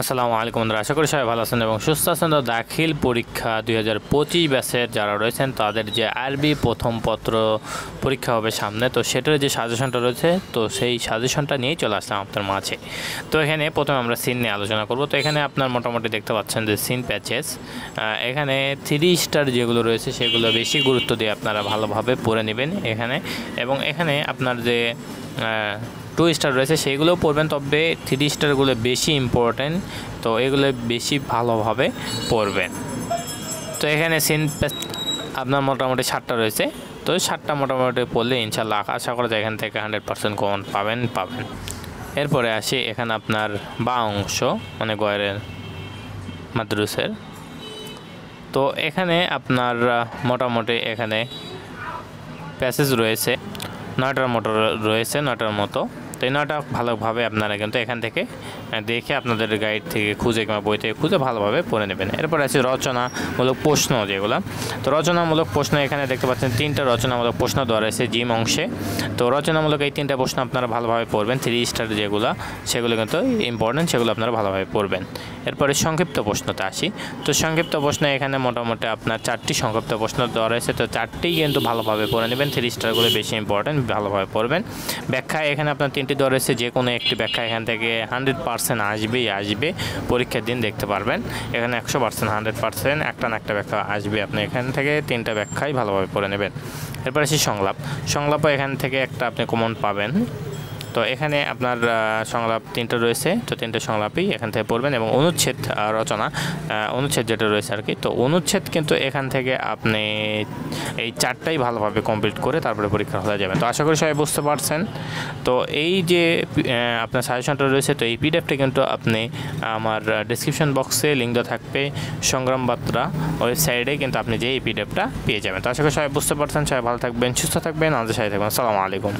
আসসালামু আলাইকুম বন্ধুরা, আশা করি সবাই ভালো আছেন এবং সুস্থ আছেন। তো দাখিল পরীক্ষা 2025 ব্যাচের যারা রয়েছেন তাদের যে আরবি প্রথম পত্র পরীক্ষা হবে সামনে, তো সেটার যে সাজেশনটা রয়েছে তো সেই সাজেশনটা নিয়েই চলে আসলাম আপনার মাঝে। তো এখানে প্রথমে আমরা সিন নিয়ে আলোচনা করব। তো এখানে আপনার মোটামুটি দেখতে পাচ্ছেন যে সিন প্যাচেস, এখানে 3 স্টার যেগুলো রয়েছে সেগুলো বেশি গুরুত্ব দিয়ে আপনারা ভালোভাবে পড়ে নেবেন এখানে। এবং এখানে আপনার যে 2 স্টার রয়েছে সেইগুলোও পড়বেন, তবে 3 স্টারগুলো বেশি ইম্পর্ট্যান্ট, তো এগুলো বেশি ভালোভাবে পড়বেন। তো এখানে সিন আপনার মোটামুটি 7টা রয়েছে, তো 7টা মোটামুটি পড়লে ইনশাল্লাহ আশা করা যায় এখান থেকে 100% কমন পাবেন। এরপরে আসি এখানে আপনার বা অংশ মানে গয়ের মাদ্রুসের। তো এখানে আপনার মোটামুটি এখানে প্যাসেজ রয়েছে 9টার মতো রয়েছে, 9টার মতো। তো এই 9টা ভালোভাবে আপনারা কিন্তু এখান থেকে দেখে আপনাদের গাইড থেকে খুঁজে কিংবা বই থেকে খুঁজে ভালোভাবে পড়ে নেবেন। এরপর আছে রচনামূলক প্রশ্ন যেগুলো। তো রচনামূলক প্রশ্ন এখানে দেখতে পাচ্ছেন 3টা রচনামূলক প্রশ্ন দেওয়া রয়েছে জিম অংশে। তো রচনামূলক এই 3টা প্রশ্ন আপনারা ভালোভাবে পড়বেন, 3 স্টার যেগুলো সেগুলো কিন্তু ইম্পর্টেন্ট, সেগুলো আপনারা ভালোভাবে পড়বেন। এরপরে সংক্ষিপ্ত প্রশ্নতে আসি। তো সংক্ষিপ্ত প্রশ্ন এখানে মোটামুটি আপনার 4টি সংক্ষিপ্ত প্রশ্ন দেওয়া রয়েছে, তো 4টিই কিন্তু ভালোভাবে পড়ে নেবেন, 3 স্টারগুলো বেশি ইম্পর্টেন্ট, ভালোভাবে পড়বেন। ব্যাখ্যা এখানে আপনার 3টি দেওয়া রয়েছে, যে কোনো একটি ব্যাখ্যা এখান থেকে 100% আসবে পরীক্ষার দিন দেখতে পারবেন। এখানে 100% 100% একটা না একটা ব্যাখ্যা আসবে, আপনি এখান থেকে 3টা ব্যাখ্যাই ভালোভাবে পড়ে নেবেন। এরপর আসি সংলাপও এখান থেকে একটা আপনি কমন পাবেন। তো এখানে আপনার সংলাপ 3টা রয়েছে, তো 3টে সংলাপই এখান থেকে পড়বেন। এবং অনুচ্ছেদ অনুচ্ছেদ যেটা রয়েছে আর কি, তো অনুচ্ছেদ কিন্তু এখান থেকে আপনি এই 4টাই ভালোভাবে কমপ্লিট করে তারপরে পরীক্ষা হয়ে যাবেন। তো আশা করি সবাই বুঝতে পারছেন। তো এই যে আপনার সাজেশনটা রয়েছে, তো এই পিডিএফটা কিন্তু আপনি আমার ডিসক্রিপশন বক্সে লিঙ্ক দেওয়া থাকবে, সংগ্রাম বার্তা ওয়েবসাইটে কিন্তু আপনি যে এই পিডিএফটা পেয়ে যাবেন। তো আশা করি সবাই বুঝতে পারছেন। সবাই ভালো থাকবেন, সুস্থ থাকবেন, আমাদের সাথে থাকবেন। আসসালামু আলাইকুম।